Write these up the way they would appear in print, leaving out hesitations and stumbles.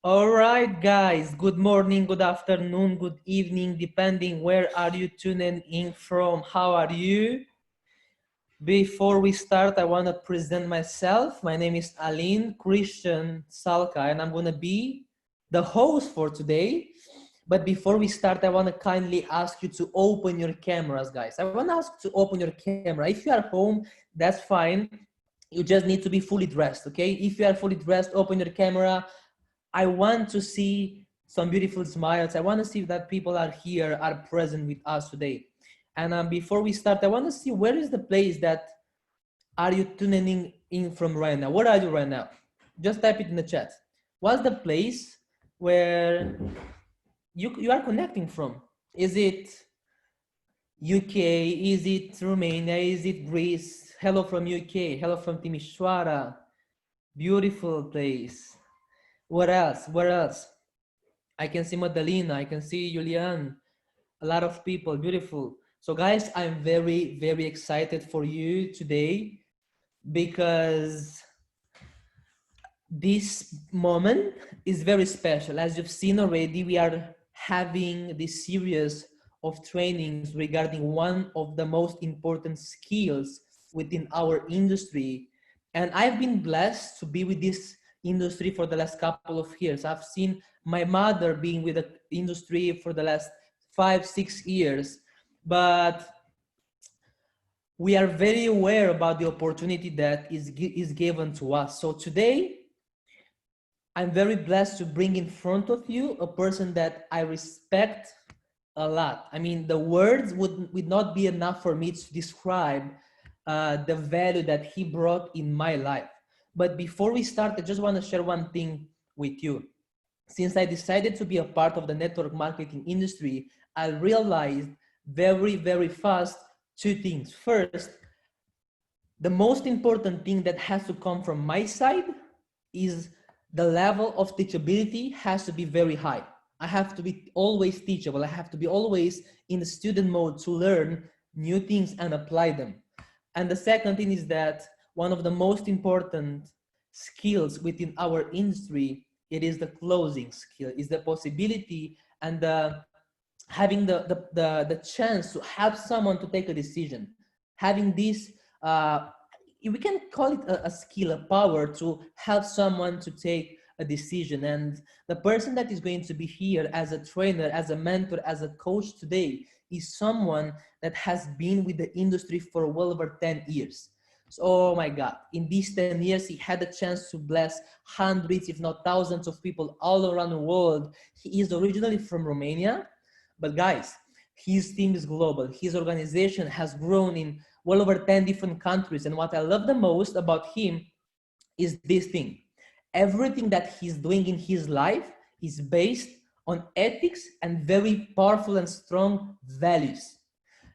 All right, guys. Good morning, good afternoon, good evening, depending where are you tuning in from. How are you? Before we start, I want to present myself. My name is Aline Christian Salka, and I'm going to be the host for today. But before we start, I want to kindly ask you to open your cameras, guys. I want to ask you to open your camera. If you are home, that's fine. You just need to be fully dressed, okay? If you are fully dressed, open your camera. I want to see some beautiful smiles. I want to see that people are here, are present with us today. And before we start, I want to see where is the place that are you tuning in from right now? Where are you right now? Just type it in the chat. What's the place where you are connecting from? Is it UK? Is it Romania? Is it Greece? Hello from UK. Hello from Timișoara. Beautiful place. What else? Where else? I can see Madalena. I can see Julian. A lot of people. Beautiful. So guys, I'm very, very excited for you today because this moment is very special. As you've seen already, we are having this series of trainings regarding one of the most important skills within our industry. And I've been blessed to be with this industry for the last couple of years. I've seen my mother being with the industry for the last 5-6 years, but we are very aware about the opportunity that is given to us. So today, I'm very blessed to bring in front of you a person that I respect a lot. I mean, the words would not be enough for me to describe the value that he brought in my life. But before we start, I just want to share one thing with you. Since I decided to be a part of the network marketing industry, I realized very, very fast two things. First, the most important thing that has to come from my side is the level of teachability has to be very high. I have to be always teachable. I have to be always in the student mode to learn new things and apply them. And the second thing is that one of the most important skills within our industry, it is the closing skill, is the possibility and having the chance to have someone to take a decision. Having this, we can call it a skill, a power to help someone to take a decision. And the person that is going to be here as a trainer, as a mentor, as a coach today is someone that has been with the industry for well over 10 years. So, oh my God, in these 10 years, he had a chance to bless hundreds, if not thousands of people all around the world. He is originally from Romania, but guys, his team is global. His organization has grown in well over 10 different countries. And what I love the most about him is this thing. Everything that he's doing in his life is based on ethics and very powerful and strong values.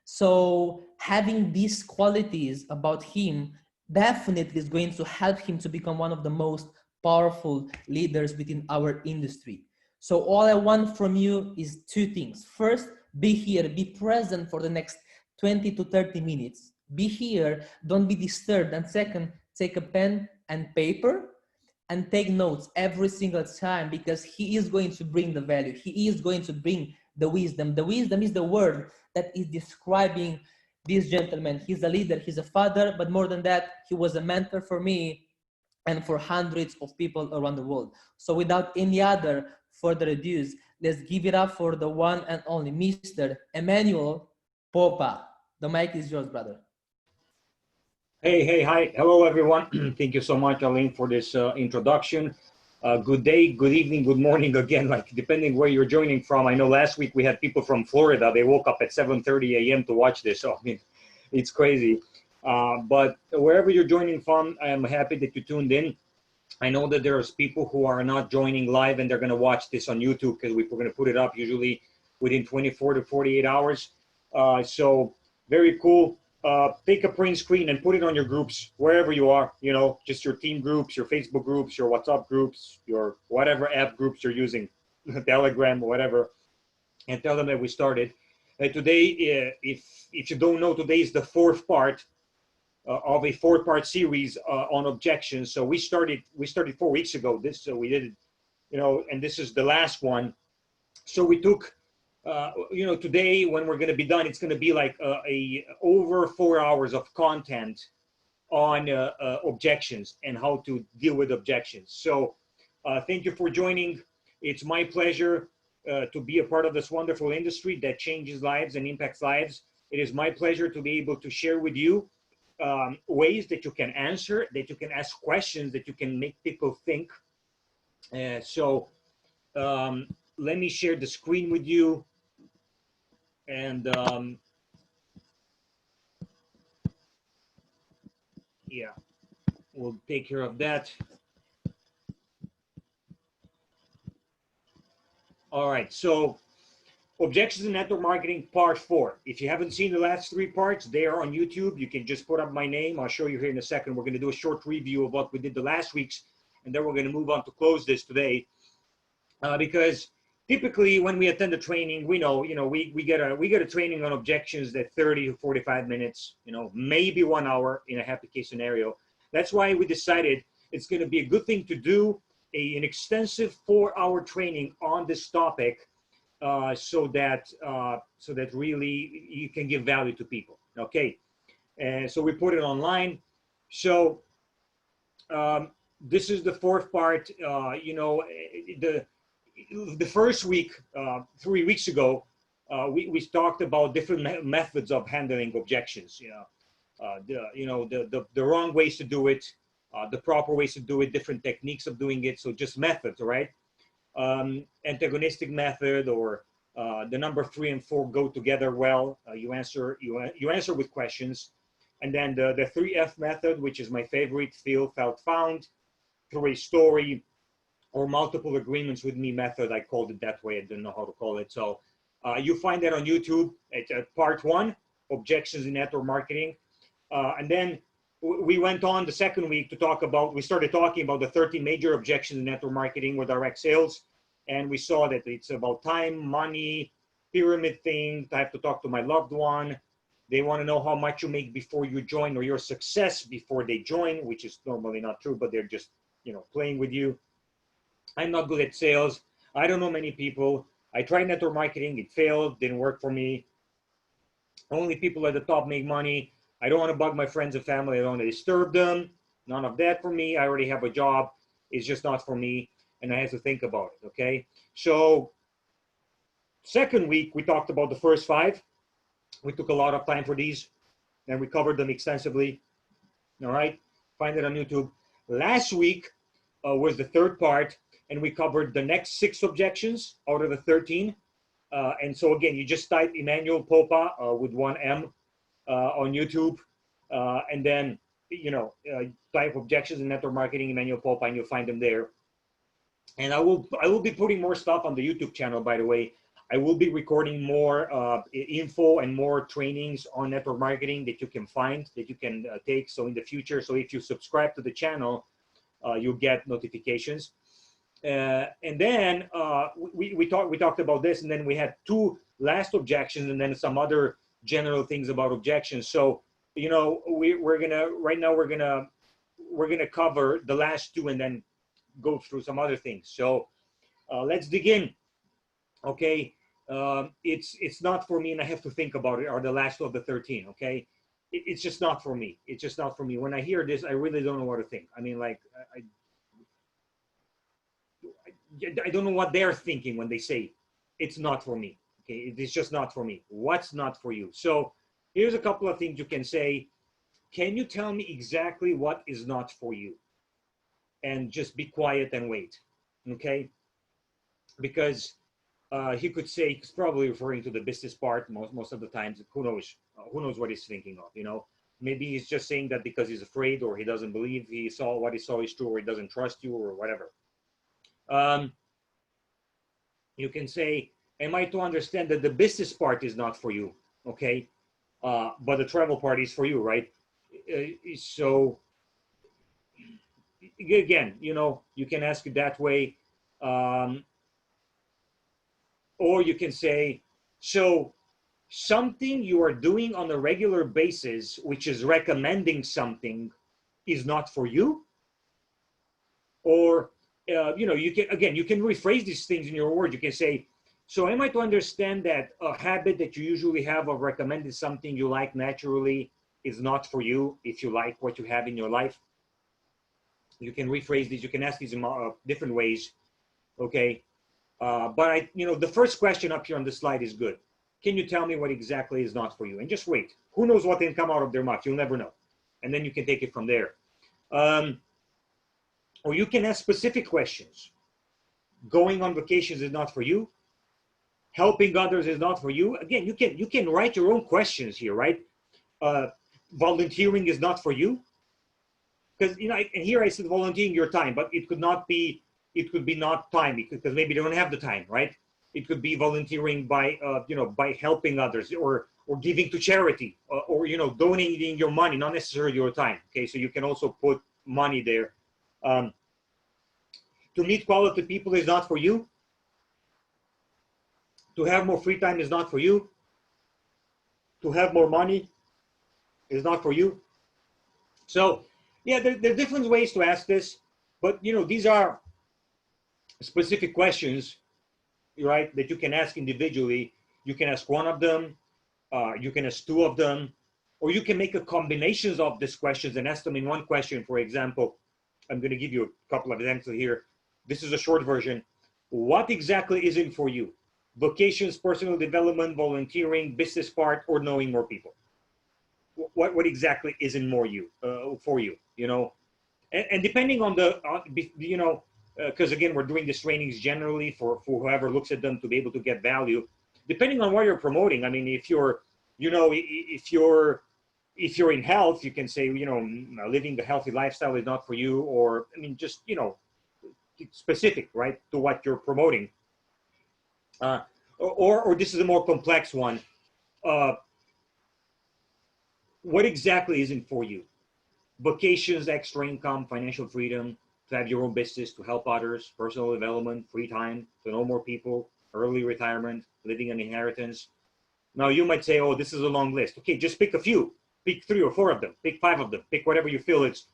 So having these qualities about him definitely is going to help him to become one of the most powerful leaders within our industry. So all I want from you is two things. First, be here, be present for the next 20 to 30 minutes. Be here, don't be disturbed. And second, take a pen and paper and take notes every single time, because he is going to bring the value. He is going to bring the wisdom. The wisdom is the word that is describing this gentleman. He's a leader, he's a father, but more than that, he was a mentor for me and for hundreds of people around the world. So without any other further ado, let's give it up for the one and only Mr. Emanuel Popa. The mic is yours, brother. Hey, hi. Hello, everyone. Thank you so much, Aline, for this introduction. Good day, good evening, good morning again, like depending where you're joining from. I know last week we had people from Florida. They woke up at 7:30 a.m. to watch this. So, I mean, it's crazy. But wherever you're joining from, I am happy that you tuned in. I know that there's people who are not joining live and they're going to watch this on YouTube because we're going to put it up usually within 24 to 48 hours. So very cool. Take a print screen and put it on your groups, wherever you are, you know, just your team groups, your Facebook groups, your WhatsApp groups, your whatever app groups you're using, Telegram, whatever, and tell them that we started. Today, if you don't know, today is the fourth part of a 4-part series on objections. So we started 4 weeks ago. So we did it and this is the last one. So we took, today when we're going to be done, it's going to be like over 4 hours of content on objections and how to deal with objections. So thank you for joining. It's my pleasure to be a part of this wonderful industry that changes lives and impacts lives. It is my pleasure to be able to share with you ways that you can answer, that you can ask questions, that you can make people think. So let me share the screen with you. And yeah, we'll take care of that. All right, so Objections in Network Marketing Part 4. If you haven't seen the last 3 parts, they are on YouTube. You can just put up my name. I'll show you here in a second. We're going to do a short review of what we did the last week's, and then we're going to move on to close this today. Because typically when we attend a training, we know, we get a training on objections that 30 to 45 minutes, maybe 1 hour in a happy case scenario. That's why we decided it's going to be a good thing to do an extensive 4-hour training on this topic, so that really you can give value to people. Okay, and so we put it online. So this is the 4th part. The first week, 3 weeks ago, we talked about different methods of handling objections. The wrong ways to do it, the proper ways to do it, different techniques of doing it. So just methods, right? Antagonistic method, or the number 3 and 4 go together well. You answer with questions, and then the 3F method, which is my favorite: feel, felt, found, through a story, or multiple agreements with me method. I called it that way. I didn't know how to call it. So you find that on YouTube at Part 1, Objections in Network Marketing, and then we went on the second week to talk about. We started talking about the 13 major objections in network marketing with direct sales. And we saw that it's about time, money, pyramid thing. I have to talk to my loved one. They want to know how much you make before you join, or your success before they join, which is normally not true, but they're just, playing with you. I'm not good at sales. I don't know many people. I tried network marketing. It failed. Didn't work for me. Only people at the top make money. I don't want to bug my friends and family. I don't want to disturb them. None of that for me. I already have a job. It's just not for me. And I have to think about it, okay? So second week, we talked about the first 5. We took a lot of time for these, and we covered them extensively, all right? Find it on YouTube. Last week was the 3rd part, and we covered the next 6 objections out of the 13. And so again, you just type Emanuel Popa with 1 M on YouTube, and then, type Objections in Network Marketing, Emanuel Popa, and you'll find them there. And I will be putting more stuff on the YouTube channel, by the way. I will be recording more info and more trainings on network marketing that you can find, that you can take. So in the future, so if you subscribe to the channel, you'll get notifications. And then we talked about this, and then we had 2 last objections, and then some other general things about objections. So we're gonna cover the last 2 and then go through some other things. So let's dig in. Okay, it's not for me, and I have to think about it. Are the last 2 of the 13? Okay, it's just not for me. It's just not for me. When I hear this, I really don't know what to think. I mean, like I don't know what they're thinking when they say it's not for me. Okay, it's just not for me. What's not for you? So here's a couple of things you can say. Can you tell me exactly what is not for you? And just be quiet and wait, okay? Because he could say, he's probably referring to the business part most of the times. Who knows what he's thinking of, Maybe he's just saying that because he's afraid, or he doesn't believe what he saw is true, or he doesn't trust you, or whatever. You can say, am I to understand that the business part is not for you, okay? But the travel part is for you, right? So again, you can ask it that way. Or you can say, so something you are doing on a regular basis, which is recommending something, is not for you? Or you can rephrase these things in your words. You can say, so am I to understand that a habit that you usually have of recommending something you like naturally is not for you if you like what you have in your life? You can rephrase these. You can ask these in different ways. Okay. But the first question up here on the slide is good. Can you tell me what exactly is not for you? And just wait. Who knows what can come out of their mouth? You'll never know. And then you can take it from there. Or you can ask specific questions. Going on vacations is not for you. Helping others is not for you. Again, you can write your own questions here, right? Volunteering is not for you. Because, and here I said volunteering your time, but it could be not time, because maybe they don't have the time, right? It could be volunteering by helping others, or giving to charity, or donating your money, not necessarily your time. Okay, so you can also put money there. To meet quality people is not for you. To have more free time is not for you. To have more money is not for you. So yeah, there are different ways to ask this, but these are specific questions, right, that you can ask individually. You can ask one of them, you can ask two of them, or you can make a combinations of these questions and ask them in one question. For example, I'm going to give you a couple of examples here. This is a short version. What exactly isn't for you? Vocations, personal development, volunteering, business part, or knowing more people? What exactly isn't more for you? And depending on because again, we're doing these trainings generally for whoever looks at them to be able to get value. Depending on what you're promoting, I mean, if you're in health, you can say, living a healthy lifestyle is not for you, or I mean, just specific, right, to what you're promoting. Or this is a more complex one. What exactly isn't for you? Vacations, extra income, financial freedom, to have your own business, to help others, personal development, free time, to know more people, early retirement, living an inheritance. Now you might say, oh, this is a long list. Okay, just pick a few. Pick 3 or 4 of them. Pick 5 of them. Pick whatever you feel it's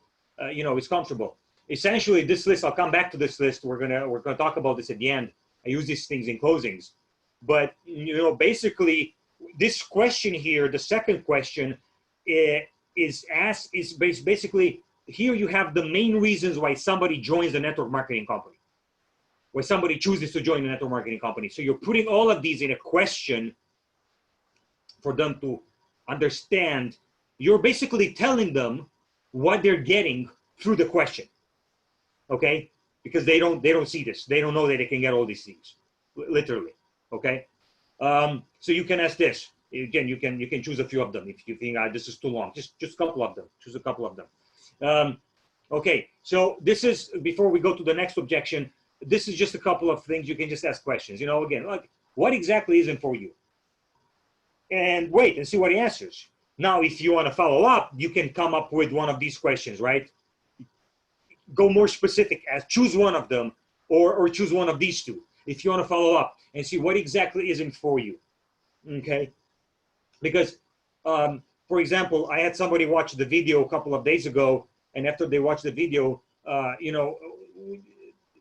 comfortable. Essentially, this list, I'll come back to this list. We're gonna talk about this at the end. I use these things in closings. But basically, this question here, the second question, is basically, here you have the main reasons why somebody joins a network marketing company, why somebody chooses to join a network marketing company. So you're putting all of these in a question for them to understand. You're basically telling them what they're getting through the question, okay? Because they don't see this. They don't know that they can get all these things, literally, okay? So you can ask this. Again, you can choose a few of them if you think this is too long. Just a couple of them. Choose a couple of them. Okay, so this is, before we go to the next objection, this is just a couple of things. You can just ask questions. Again, like, what exactly isn't for you? And wait and see what he answers. Now, if you want to follow up, you can come up with one of these questions, right? Go more specific, choose one of them, or choose one of these two if you want to follow up and see what exactly isn't for you. Okay. Because, for example, I had somebody watch the video a couple of days ago, and after they watched the video,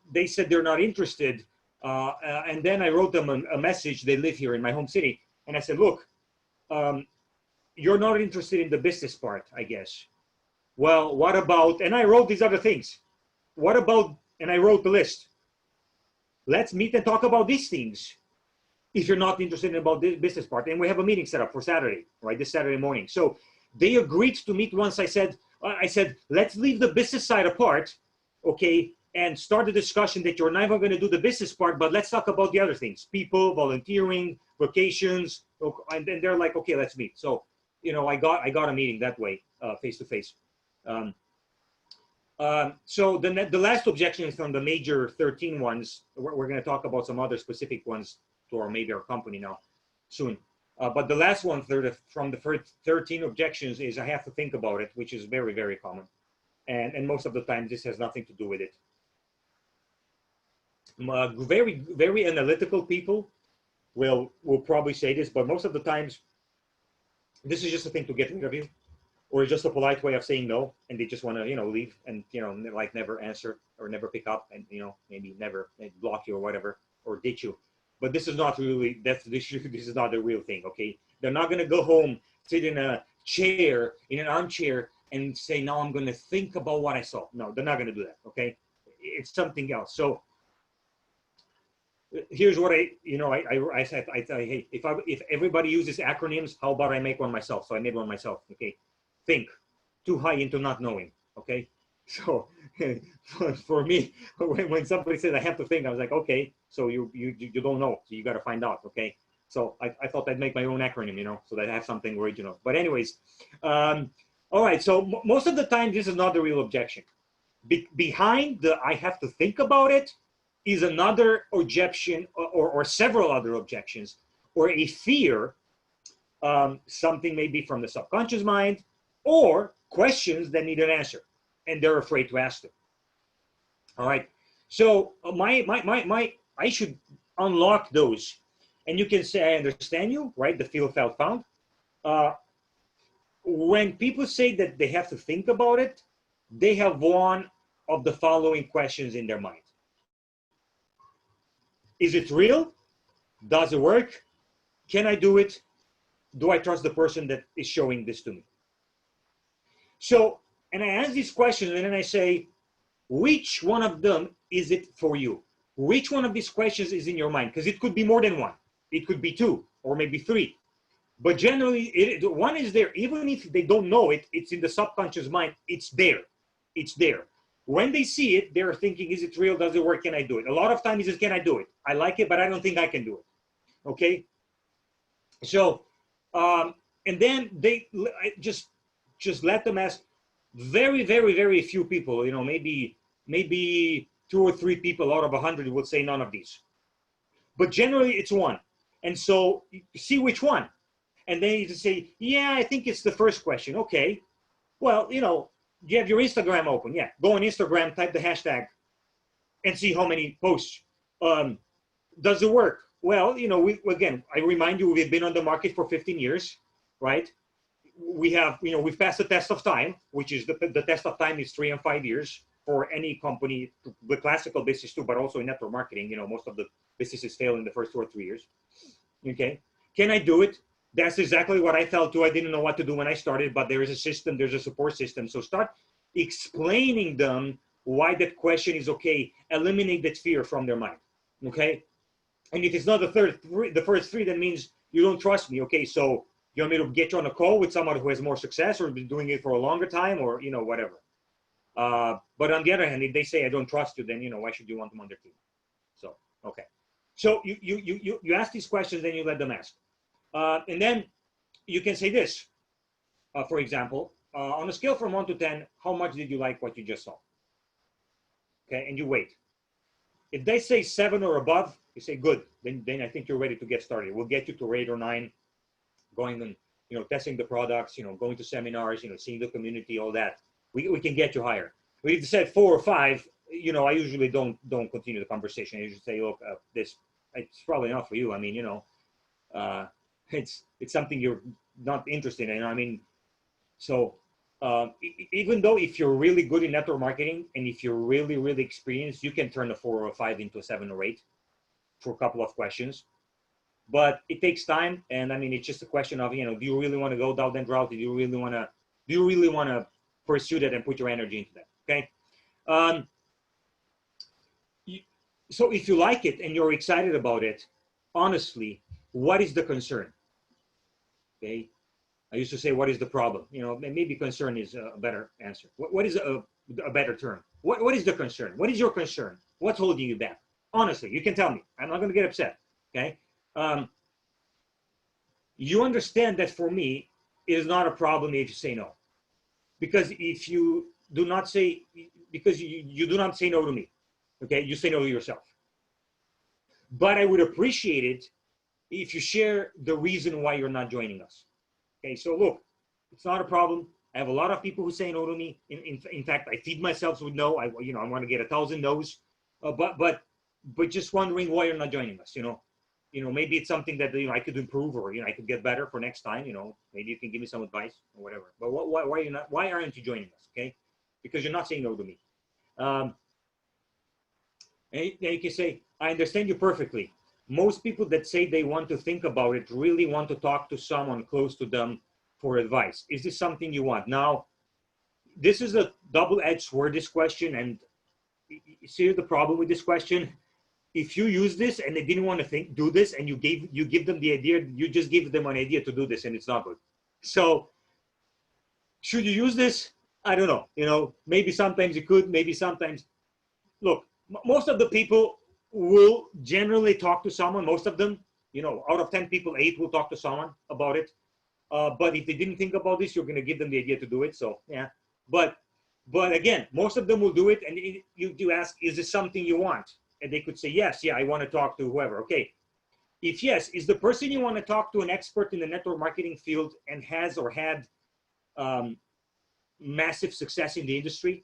they said they're not interested. And then I wrote them a message. They live here in my home city. And I said, look, you're not interested in the business part, I guess. Well, what about, and I wrote these other things. What about, and I wrote the list. Let's meet and talk about these things. If you're not interested in about the business part, and we have a meeting set up for Saturday, right? This Saturday morning. So they agreed to meet once. I said, let's leave the business side apart, okay, and start the discussion that you're never going to do the business part, but let's talk about the other things: people, volunteering, vacations. And then they're like, okay, let's meet. So, I got a meeting that way, face to face. So the last objection is from the major 13 ones. We're going to talk about some other specific ones or maybe our company now soon. But the last one from the first 13 objections is I have to think about it, which is very, very common. And most of the time, this has nothing to do with it. Very, very analytical people will probably say this, but most of the times, this is just a thing to get rid of you. or just a polite way of saying no, and they just want to, leave and, like never answer or never pick up and, maybe never block you or whatever, or ditch you. But this is not really, this is not the real thing, okay? They're not going to go home, sit in a chair, in an armchair, and say, now I'm going to think about what I saw. No, they're not going to do that, okay? It's something else. So here's what I said, hey, if everybody uses acronyms, how about I make one myself? So I made one myself, okay? Think, too high into not knowing, okay? So for me, when somebody says I have to think, I was like, okay, so you don't know, so you got to find out, okay? So I thought I'd make my own acronym, so that I have something original. But anyways, all right, so most of the time, this is not the real objection. Behind the I have to think about it is another objection, or several other objections, or a fear, something maybe from the subconscious mind, or questions that need an answer, and they're afraid to ask them. All right, so I should unlock those, and you can say, I understand you, right? The feel, felt, found. When people say that they have to think about it, they have one of the following questions in their mind. Is it real? Does it work? Can I do it? Do I trust the person that is showing this to me? So, and I ask these questions, and then I say, which one of them is it for you? Which one of these questions is in your mind? Because it could be more than one. It could be two, or maybe three. But generally, one is there. Even if they don't know it, it's in the subconscious mind. It's there. It's there. When they see it, they're thinking, is it real? Does it work? Can I do it? A lot of times, it's, can I do it? I like it, but I don't think I can do it. Okay? So, and then they just let them ask. Very, very, very few people, maybe 2 or 3 people out of 100 would say none of these. But generally, it's one. And so you see which one. And then you just say, yeah, I think it's the first question. Okay. Well, you have your Instagram open. Yeah. Go on Instagram, type the hashtag, and see how many posts. Does it work? Well, again, I remind you, we've been on the market for 15 years, right? We have, we've passed the test of time, which is the test of time is 3 and 5 years for any company, the classical business too, but also in network marketing. Most of the businesses fail in the first 2 or 3 years. Okay. Can I do it? That's exactly what I felt too. I didn't know what to do when I started, but there is a system, there's a support system. So start explaining them why that question is okay. Eliminate that fear from their mind. Okay. And if it's not the first 3, that means you don't trust me. Okay. So you want me to get you on a call with someone who has more success, or been doing it for a longer time, or, whatever. But on the other hand, if they say, I don't trust you, then, why should you want them on their team? So, okay. So you ask these questions, then you let them ask. And then you can say this, for example, on a scale from 1 to 10, how much did you like what you just saw? Okay, and you wait. If they say 7 or above, you say, good, then I think you're ready to get started. We'll get you to 8 or 9, going and, testing the products, going to seminars, seeing the community, all that. We can get you higher. But if you said 4 or 5, I usually don't continue the conversation. I usually say, look, it's probably not for you. I mean, it's something you're not interested in. I mean, so even though if you're really good in network marketing, and if you're really, really experienced, you can turn a 4 or 5 into a 7 or 8 for a couple of questions. But it takes time, and I mean, it's just a question of, do you really want to go down that route? Do you really want to pursue that and put your energy into that? Okay. So if you like it and you're excited about it, honestly, what is the concern? Okay. I used to say, what is the problem? Maybe concern is a better answer. What is a better term? What is the concern? What is your concern? What's holding you back? Honestly, you can tell me. I'm not going to get upset. Okay. You understand that for me, it is not a problem if you say no. Because if you do not say, because you do not say no to me, okay, you say no to yourself. But I would appreciate it if you share the reason why you're not joining us. Okay, so look, it's not a problem. I have a lot of people who say no to me. In fact, I feed myself with no. I want to get 1,000 no's. But just wondering why you're not joining us. maybe it's something that, I could improve, or, I could get better for next time, maybe you can give me some advice or whatever. But why aren't you joining us? Okay. Because you're not saying no to me. And you can say, I understand you perfectly. Most people that say they want to think about it really want to talk to someone close to them for advice. Is this something you want? Now, this is a double-edged sword, this question, and you see the problem with this question. If you use this and they didn't want to do this, and you give them the idea, you just give them an idea to do this, and it's not good. So should you use this? I don't know. Maybe sometimes you could, maybe sometimes. Look, most of the people will generally talk to someone. Most of them, out of 10 people, 8 will talk to someone about it. But if they didn't think about this, you're going to give them the idea to do it. So yeah. But again, most of them will do it, and you ask, is this something you want? And they could say, yes, yeah, I want to talk to whoever. Okay. If yes, is the person you want to talk to an expert in the network marketing field and has or had massive success in the industry?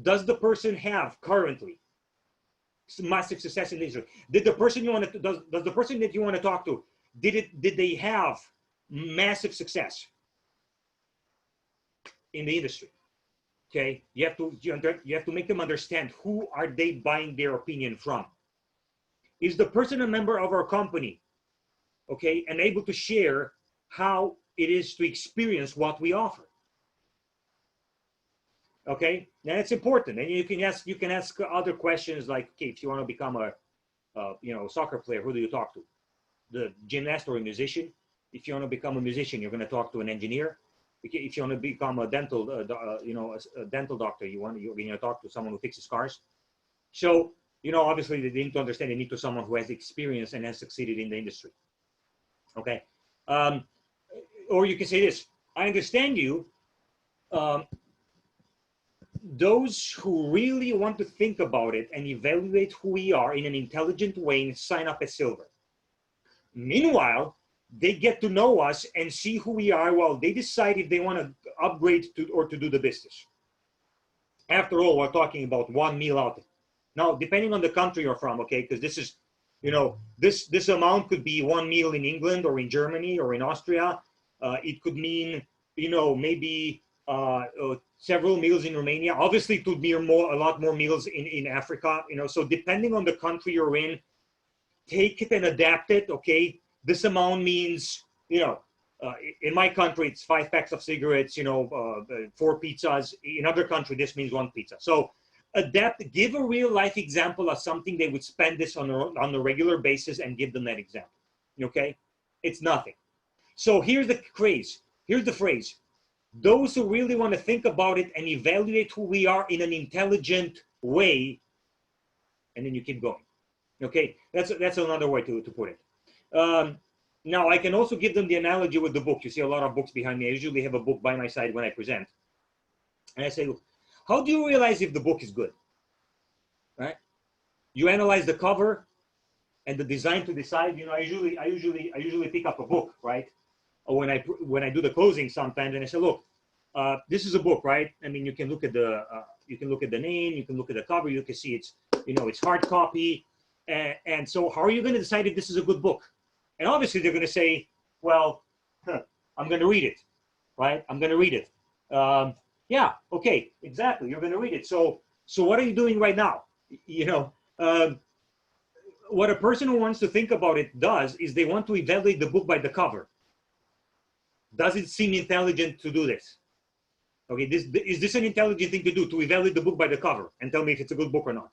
Does the person have currently massive success in the industry? Did the person you want to does the person that you want to talk to, did they have massive success in the industry? Okay, you have to make them understand, who are they buying their opinion from? Is the person a member of our company? Okay, and able to share how it is to experience what we offer? Okay, now it's important, and you can ask other questions like, okay, if you want to become a soccer player, who do you talk to? The gymnast or a musician? If you want to become a musician, you're going to talk to an engineer. If you want to become a dental, a dental doctor, you're going to talk to someone who fixes cars. So, obviously they need to understand, they need to someone who has experience and has succeeded in the industry. Okay, or you can say this: I understand you. Those who really want to think about it and evaluate who we are in an intelligent way and sign up as silver. Meanwhile, they get to know us and see who we are while they decide if they want to upgrade to do the business. After all, we're talking about one meal out. Now, depending on the country you're from, okay, because this is, this amount could be one meal in England or in Germany or in Austria. It could mean, maybe several meals in Romania. Obviously, it would be a lot more meals in Africa. So depending on the country you're in, take it and adapt it. Okay, this amount means, in my country it's 5 packs of cigarettes. 4 pizzas. In other country, this means 1 pizza. So adapt. Give a real life example of something they would spend this on a regular basis, and give them that example. Okay, it's nothing. So here's the phrase. Those who really want to think about it and evaluate who we are in an intelligent way, and then you keep going. Okay, that's another way to put it. Now, I can also give them the analogy with the book. You see a lot of books behind me. I usually have a book by my side when I present. And I say, look, how do you realize if the book is good? Right? You analyze the cover and the design to decide. I usually pick up a book, right? Or when I do the closing sometimes, and I say, look, this is a book, right? I mean, you can look at the name, you can look at the cover, you can see it's hard copy, and so how are you going to decide if this is a good book? And obviously they're going to say, well, I'm going to read it, right? I'm going to read it. Yeah, okay, exactly. You're going to read it. So what are you doing right now? What a person who wants to think about it does is they want to evaluate the book by the cover. Does it seem intelligent to do this? Okay, is this an intelligent thing to do, to evaluate the book by the cover and tell me if it's a good book or not?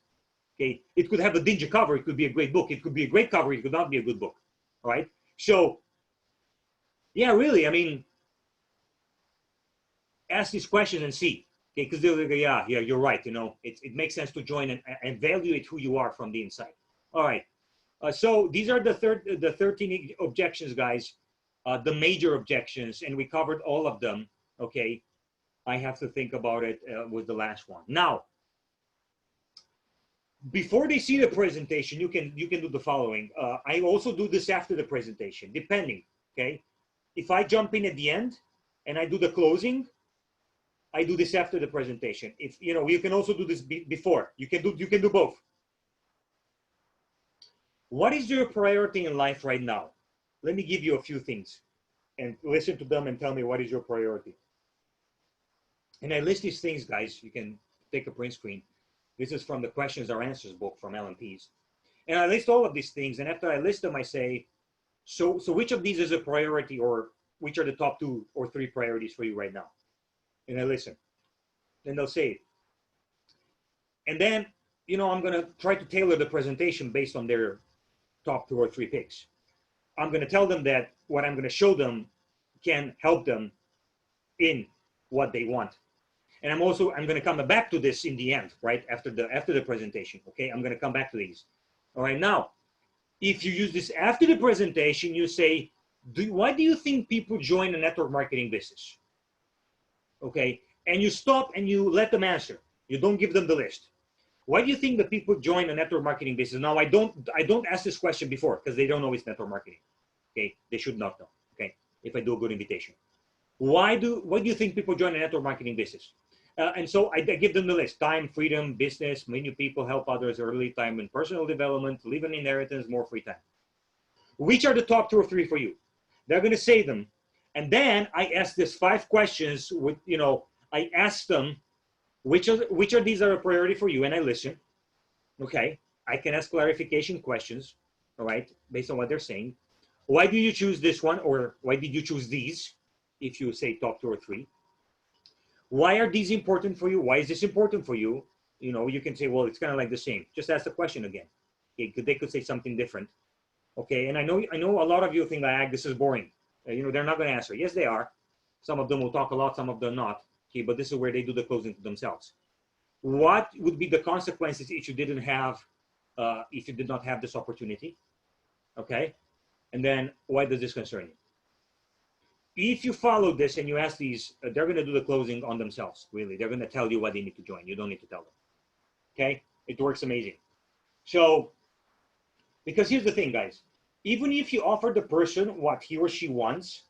Okay, it could have a dingy cover, it could be a great book. It could be a great cover, it could not be a good book. All right, so yeah, really, I mean, ask these questions and see. Okay, because they'll go, yeah, you're right. It makes sense to join and evaluate who you are from the inside. All right, so these are the 13 objections, guys. The major objections, and we covered all of them. Okay, I have to think about it with the last one. Now, before they see the presentation, you can do the following. I also do this after the presentation, depending. Okay, if I jump in at the end and I do the closing, I do this after the presentation. If you can also do this before. You can do both. What is your priority in life right now? Let me give you a few things and listen to them and tell me what is your priority. And I list these things, guys. You can take a print screen. This is from the Questions or Answers book from LMPs. And I list all of these things. And after I list them, I say, so which of these is a priority, or which are the top 2 or 3 priorities for you right now? And I listen. And they'll say it. And then, you know, I'm going to try to tailor the presentation based on their top 2 or 3 picks. I'm going to tell them that what I'm going to show them can help them in what they want. And I'm going to come back to this in the end, right? After the presentation, okay? I'm going to come back to these. All right, now, if you use this after the presentation, you say, why do you think people join a network marketing business? Okay, and you stop and you let them answer. You don't give them the list. Why do you think that people join a network marketing business? Now, I don't ask this question before because they don't know it's network marketing. Okay, they should not know. Okay, if I do a good invitation. Why do you think people join a network marketing business? And so I give them the list: time, freedom, business, many people, help others, early time and personal development, leave an inheritance, more free time. Which are the top 2 or 3 for you? They're going to say them. And then I ask this 5 questions with, you know, I ask them, which of these are a priority for you? And I listen. Okay. I can ask clarification questions, all right, based on what they're saying. Why do you choose this one? Or why did you choose these? If you say top 2 or 3. Why are these important for you? Why is this important for you? You know, you can say, well, it's kind of like the same. Just ask the question again. Okay, they could say something different. Okay, and I know a lot of you think like, this is boring. You know, they're not going to answer. Yes, they are. Some of them will talk a lot, some of them not. Okay, but this is where they do the closing to themselves. What would be the consequences if you did not have this opportunity? Okay, and then why does this concern you? If you follow this and you ask these, they're going to do the closing on themselves, really. They're going to tell you why they need to join. You don't need to tell them. Okay? It works amazing. So, because here's the thing, guys. Even if you offer the person what he or she wants,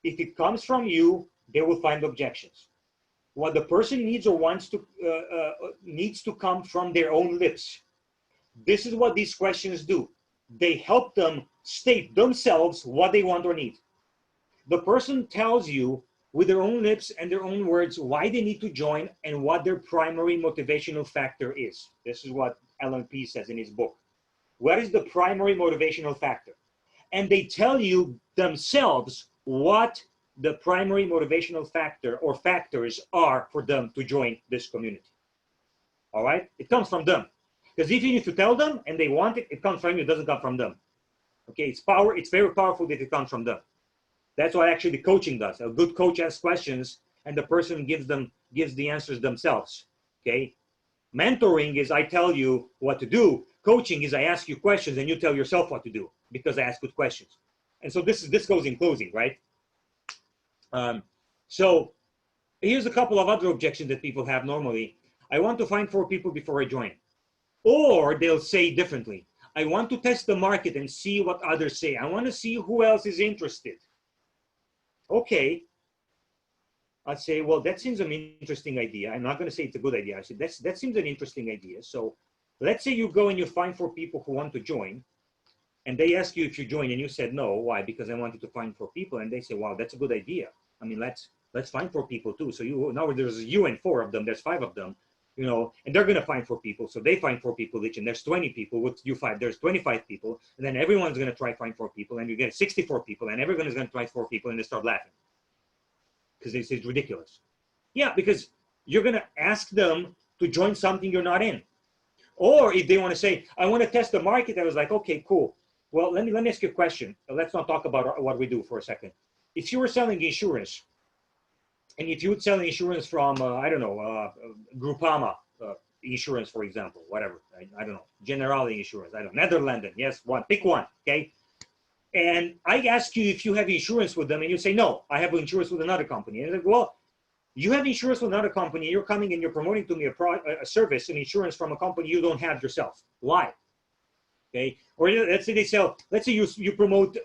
if it comes from you, they will find objections. What the person needs or wants to needs to come from their own lips. This is what these questions do. They help them state themselves what they want or need. The person tells you with their own lips and their own words why they need to join and what their primary motivational factor is. This is what LMP says in his book. What is the primary motivational factor? And they tell you themselves what the primary motivational factor or factors are for them to join this community. All right? It comes from them. Because if you need to tell them and they want it, it comes from you. It doesn't come from them. Okay? It's very powerful that it comes from them. That's what actually coaching does. A good coach asks questions and the person gives the answers themselves. Okay? Mentoring is I tell you what to do. Coaching is I ask you questions and you tell yourself what to do because I ask good questions. And so this goes in closing, right? So here's a couple of other objections that people have normally. I want to find 4 people before I join. Or they'll say differently. I want to test the market and see what others say. I want to see who else is interested. Okay. I'd say, well, that seems an interesting idea. I'm not going to say it's a good idea. I said, that seems an interesting idea. So let's say you go and you find 4 people who want to join, and they ask you if you join, and you said no. Why? Because I wanted to find 4 people. And they say, wow, that's a good idea. I mean, let's find 4 people too. So now there's you and 4 of them. There's 5 of them, you know, and they're going to find 4 people. So they find 4 people each, and there's 20 people. With you 5, there's 25 people. And then everyone's going to try find 4 people, and you get 64 people, and everyone is going to try 4 people, and they start laughing. Because they say it's ridiculous. Yeah, because you're going to ask them to join something you're not in. Or if they want to say, I want to test the market, I was like, okay, cool. Well, let me ask you a question. Let's not talk about what we do for a second. If you were selling insurance, and if you would sell insurance from, I don't know, Groupama insurance, for example, whatever, I don't know, Generali insurance, I don't know, Netherlands, yes, pick one, okay? And I ask you if you have insurance with them, and you say, no, I have insurance with another company. And they're like, well, you have insurance with another company, you're coming and you're promoting to me a service, an insurance from a company you don't have yourself. Why? Okay. Or let's say you promote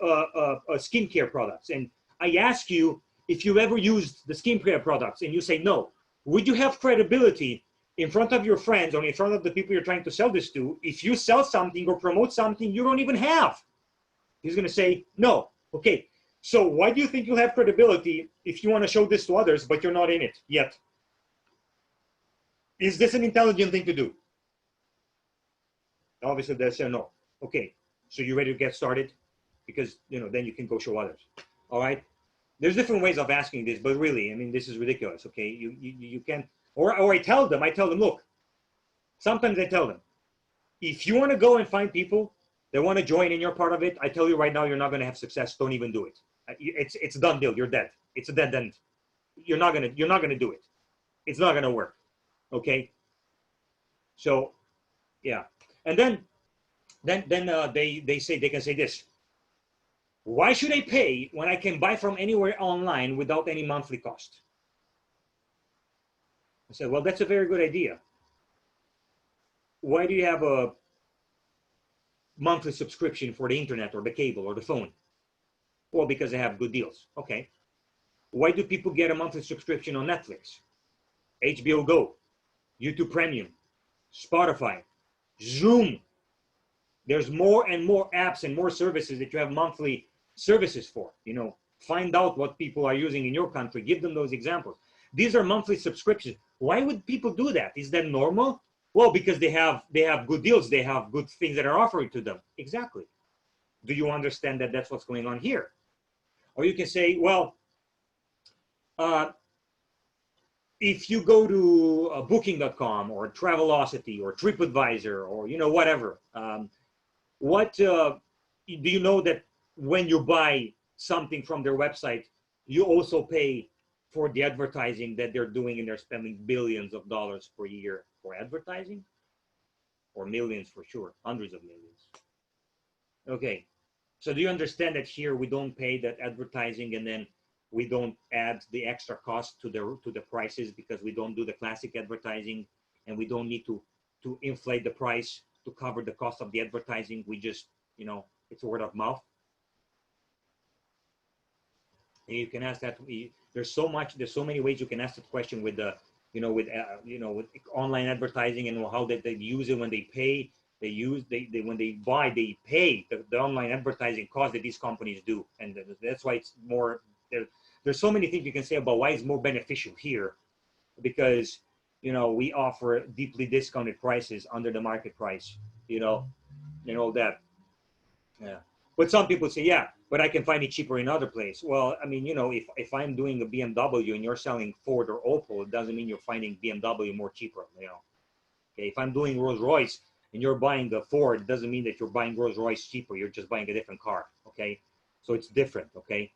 skincare products, and I ask you if you ever used the skincare products, and you say no. Would you have credibility in front of your friends or in front of the people you're trying to sell this to, if you sell something or promote something you don't even have, he's going to say, no. Okay, so why do you think you'll have credibility if you want to show this to others, but you're not in it yet? Is this an intelligent thing to do? Obviously, they'll say no. Okay, so you ready to get started? Because, you know, then you can go show others. All right? There's different ways of asking this, but really, I mean, this is ridiculous, okay? You can't, or I tell them, look, sometimes I tell them, if you want to go and find people that want to join in your part of it, I tell you right now, you're not going to have success. Don't even do it. It's a done deal. You're dead. It's a dead end. You're not going to do it. It's not going to work. Okay. So, yeah. And then they say, they can say this. Why should I pay when I can buy from anywhere online without any monthly cost? I said, well, that's a very good idea. Why do you have a monthly subscription for the internet or the cable or the phone? Well, because they have good deals. Okay. Why do people get a monthly subscription on Netflix, HBO Go, YouTube Premium, Spotify, Zoom? There's more and more apps and more services that you have monthly services for. You know, find out what people are using in your country. Give them those examples. These are monthly subscriptions. Why would people do that? Is that normal? Well, because they have good deals. They have good things that are offered to them. Exactly. Do you understand that that's what's going on here? Or you can say, well, if you go to booking.com or Travelocity or TripAdvisor or, you know, whatever, do you know that when you buy something from their website, you also pay for the advertising that they're doing, and they're spending billions of dollars per year for advertising, or millions for sure, hundreds of millions. Okay, so do you understand that here we don't pay that advertising, and then we don't add the extra cost to the prices because we don't do the classic advertising, and we don't need to inflate the price to cover the cost of the advertising. We just, you know, it's word of mouth. And you can ask that. There's so many ways you can ask that question with the, with online advertising, and how they use it when they pay. When they buy, they pay the online advertising cost that these companies do, and that's why it's more. There's so many things you can say about why it's more beneficial here, because, you know, we offer deeply discounted prices under the market price, you know, and all that. Yeah. But some people say, yeah, but I can find it cheaper in other place. Well, I mean, you know, if I'm doing a BMW and you're selling Ford or Opel, it doesn't mean you're finding BMW more cheaper, you know. Okay, if I'm doing Rolls Royce and you're buying the Ford, it doesn't mean that you're buying Rolls Royce cheaper. You're just buying a different car. Okay, so it's different. Okay.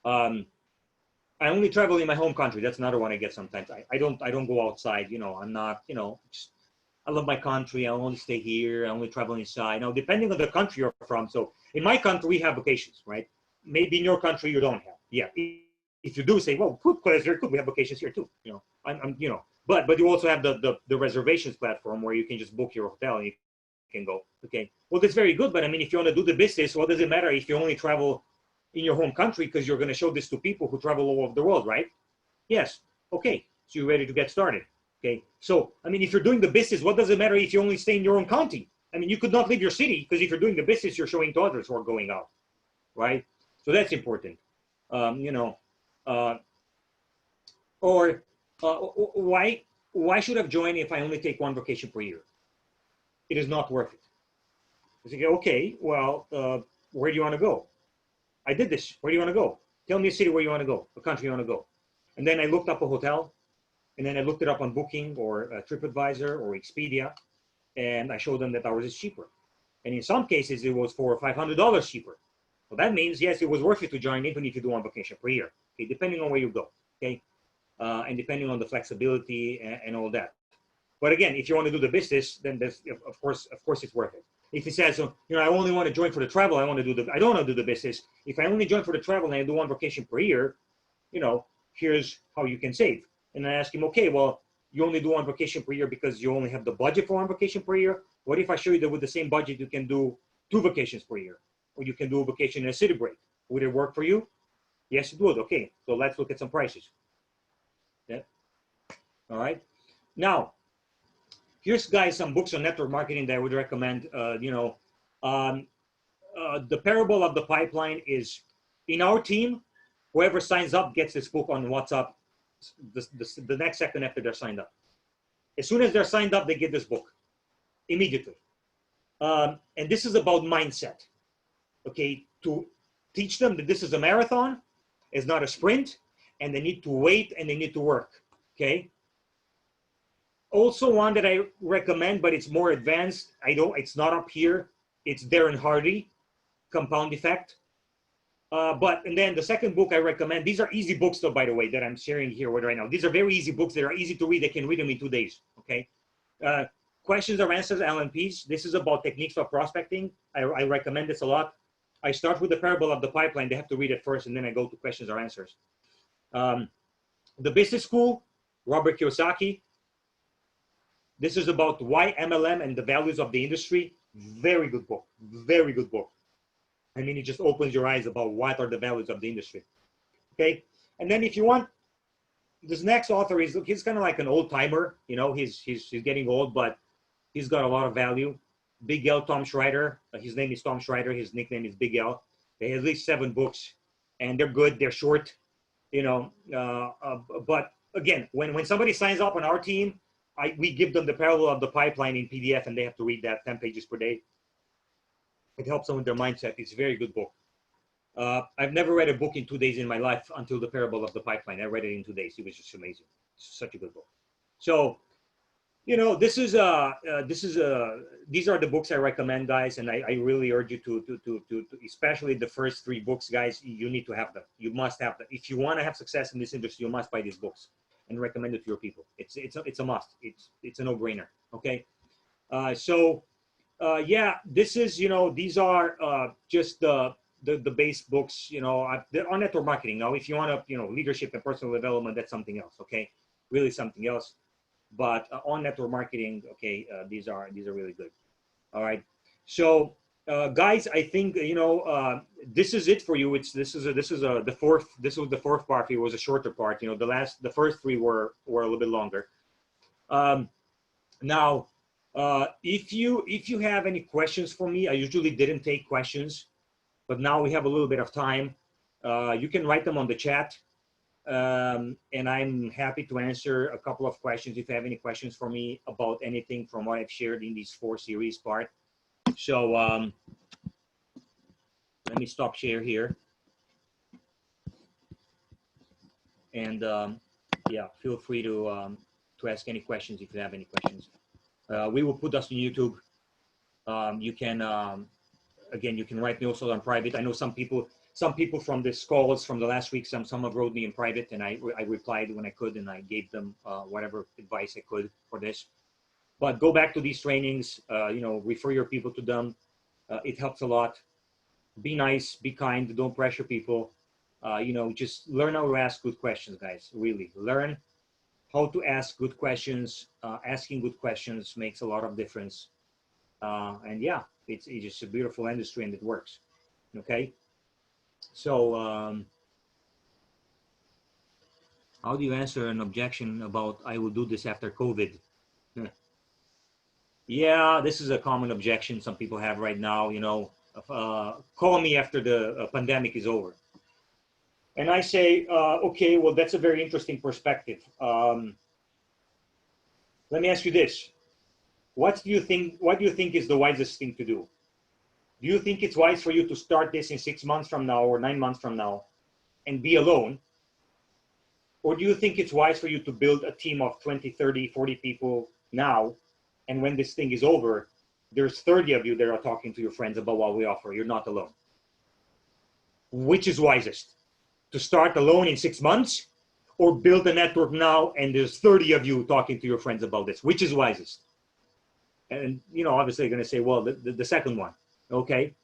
I only travel in my home country. That's another one I get sometimes. I don't go outside. You know, I'm not, you know, I love my country. I only stay here. I only travel inside. Now, depending on the country you're from. So in my country, we have vacations, right? Maybe in your country, you don't have. Yeah. If you do, say, well, good, because very good. We have vacations here too. You know, I'm you know, but you also have the reservations platform where you can just book your hotel and you can go. Okay. Well, that's very good. But I mean, if you want to do the business, what does it matter if you only travel in your home country, because you're going to show this to people who travel all over the world, right? Yes. Okay. So you're ready to get started. Okay. So, I mean, if you're doing the business, what does it matter if you only stay in your own county? I mean, you could not leave your city, because if you're doing the business, you're showing to others who are going out, right? So that's important. Why should I join if I only take one vacation per year? It is not worth it. You say, okay, well, where do you want to go? I did this. Where do you want to go? Tell me a city where you want to go, a country you want to go. And then I looked up a hotel, and then I looked it up on Booking or TripAdvisor or Expedia, and I showed them that ours is cheaper. And in some cases, it was $400 or $500 cheaper. So that means, yes, it was worth it to join, even if you do one vacation per year, okay, depending on where you go, okay, and depending on the flexibility and all that. But again, if you want to do the business, then there's, of course, it's worth it. If he says, you know, I only want to join for the travel, I don't want to do the business. If I only join for the travel and I do one vacation per year, you know, here's how you can save. And I ask him, okay, well, you only do one vacation per year because you only have the budget for one vacation per year. What if I show you that with the same budget, you can do 2 vacations per year, or you can do a vacation in a city break? Would it work for you? Yes, it would. Okay, so let's look at some prices. Yeah. All right. Now, Here's, guys, some books on network marketing that I would recommend. The Parable of the Pipeline is, in our team, whoever signs up gets this book on WhatsApp the next second after they're signed up. As soon as they're signed up, they get this book immediately. And this is about mindset, okay? To teach them that this is a marathon, it's not a sprint, and they need to wait and they need to work, okay? Also, one that I recommend, but it's more advanced. It's not up here. It's Darren Hardy, Compound Effect. And then the second book I recommend, these are easy books though, by the way, that I'm sharing here with right now. These are very easy books that are easy to read. They can read them in 2 days, okay? Questions or Answers, LNPs. This is about techniques for prospecting. I recommend this a lot. I start with the Parable of the Pipeline. They have to read it first, and then I go to Questions or Answers. The Business School, Robert Kiyosaki. This is about why MLM and the values of the industry. Very good book, very good book. I mean, it just opens your eyes about what are the values of the industry, okay? And then if you want, this next author he's kind of like an old timer, you know, he's getting old, but he's got a lot of value. Big L, Tom Schreider. His name is Tom Schreider. His nickname is Big L. They have at least 7 books, and they're good. They're short, you know. But again, when somebody signs up on our team, we give them the Parable of the Pipeline in PDF, and they have to read that 10 pages per day. It helps them with their mindset. It's a very good book. I've never read a book in 2 days in my life until the Parable of the Pipeline. I read it in 2 days. It was just amazing. It's such a good book. So, you know, these are the books I recommend, guys, and I really urge you to especially the first 3 books, guys. You need to have them. You must have them. If you want to have success in this industry, you must buy these books and recommend it to your people. It's a must. It's a no-brainer. Okay. Yeah, this is, you know, these are just the base books, you know, on network marketing. Now, if you want to, you know, leadership and personal development, that's something else. Okay, really something else. But on network marketing, okay, these are really good. All right. So, guys, I think, you know, this is it for you. This was the fourth part. It was a shorter part. You know, the first 3 were a little bit longer. Now, if you have any questions for me, I usually didn't take questions, but now we have a little bit of time. You can write them on the chat, and I'm happy to answer a couple of questions if you have any questions for me about anything from what I've shared in these 4 series part. So let me stop share here, and yeah, feel free to ask any questions if you have any questions. We will put us on YouTube. You can, again, you can write me also on private. I know some people from this calls from the last week, some have wrote me in private, and I replied when I could, and I gave them whatever advice I could for this. But go back to these trainings, you know, refer your people to them. It helps a lot. Be nice, be kind, don't pressure people. You know, just learn how to ask good questions, guys. Really learn how to ask good questions. Asking good questions makes a lot of difference. And yeah, it's just a beautiful industry, and it works. Okay. So how do you answer an objection about I will do this after COVID? Yeah, this is a common objection some people have right now. You know, call me after the pandemic is over. And I say, okay, well, that's a very interesting perspective. Let me ask you this. What do you think is the wisest thing to do? Do you think it's wise for you to start this in 6 months from now or 9 months from now and be alone? Or do you think it's wise for you to build a team of 20, 30, 40 people now, and when this thing is over, there's 30 of you that are talking to your friends about what we offer. You're not alone. Which is wisest? To start alone in 6 months, or build a network now and there's 30 of you talking to your friends about this? Which is wisest? And, you know, obviously you're going to say, well, the second one. Okay.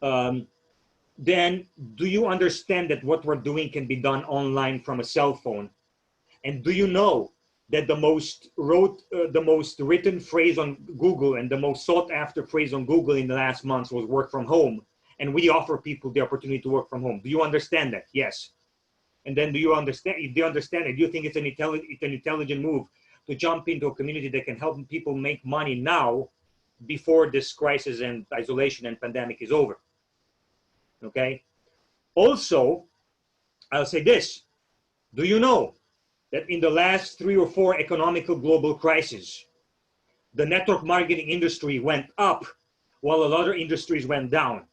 Then do you understand that what we're doing can be done online from a cell phone? And do you know that the most written phrase on Google and the most sought after phrase on Google in the last months was work from home? And we offer people the opportunity to work from home. Do you understand that? Yes. And then do you understand? If they understand it, do you think it's an intelligent move to jump into a community that can help people make money now before this crisis and isolation and pandemic is over. Okay? Also, I'll say this. Do you know that in the last 3 or 4 economical global crises, the network marketing industry went up while a lot of other industries went down?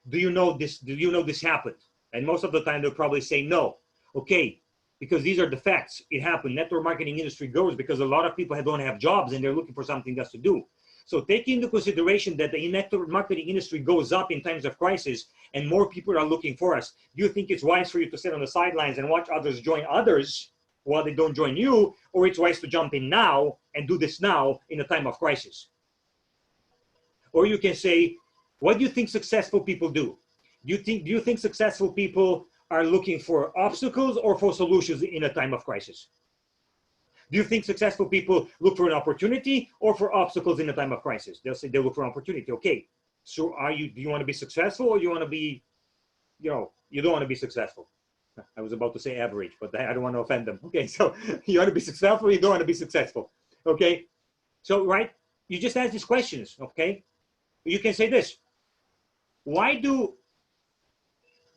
Do you know this? Do you know this happened? And most of the time they'll probably say no. Okay, because these are the facts. It happened. Network marketing industry grows because a lot of people don't have jobs and they're looking for something else to do. So take into consideration that the network marketing industry goes up in times of crisis and more people are looking for us. Do you think it's wise for you to sit on the sidelines and watch others join others while they don't join you, or it's wise to jump in now and do this now in a time of crisis? Or you can say, what do you think successful people do? Do you think successful people are looking for obstacles or for solutions in a time of crisis? Do you think successful people look for an opportunity or for obstacles in a time of crisis? They'll say they look for an opportunity. Okay, so do you want to be successful, or you want to be, you don't want to be successful? I was about to say average, but I don't want to offend them. Okay, so you want to be successful, or you don't want to be successful? Okay, so right, you just ask these questions. Okay, you can say this. Why do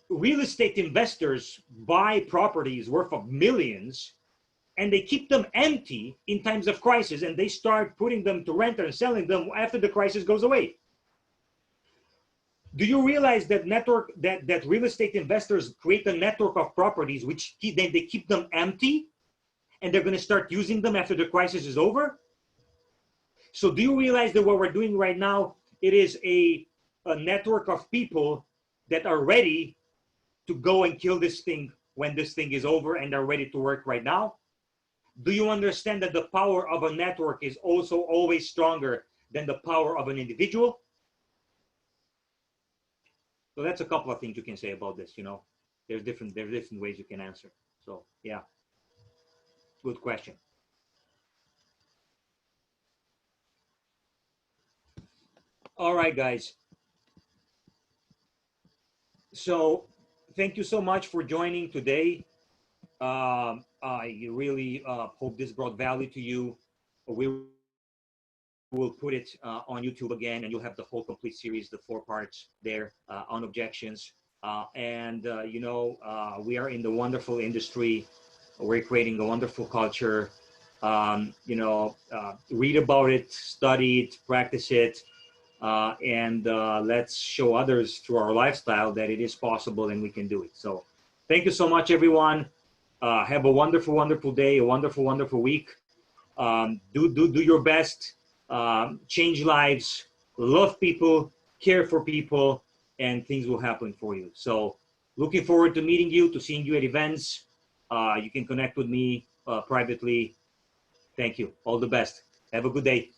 real estate investors buy properties worth of millions and they keep them empty in times of crisis, and they start putting them to rent and selling them after the crisis goes away? Do you realize that that real estate investors create a network of properties which they keep them empty, and they're going to start using them after the crisis is over? So do you realize that what we're doing right now, it is a network of people that are ready to go and kill this thing when this thing is over, and are ready to work right now? Do you understand that the power of a network is also always stronger than the power of an individual? So that's a couple of things you can say about this. There's different ways you can answer. So yeah, good question. All right, guys. So thank you so much for joining today. I really hope this brought value to you. We will put it on YouTube again, and you'll have the whole complete series, the 4 parts there on objections. We are in the wonderful industry. We're creating a wonderful culture. Read about it, study it, practice it, and let's show others through our lifestyle that it is possible and we can do it. So thank you so much, everyone. Have a wonderful, wonderful day, a wonderful, wonderful week. Do your best. Change lives, love people, care for people, and things will happen for you. So looking forward to meeting you, to seeing you at events. You can connect with me privately. Thank you. All the best. Have a good day.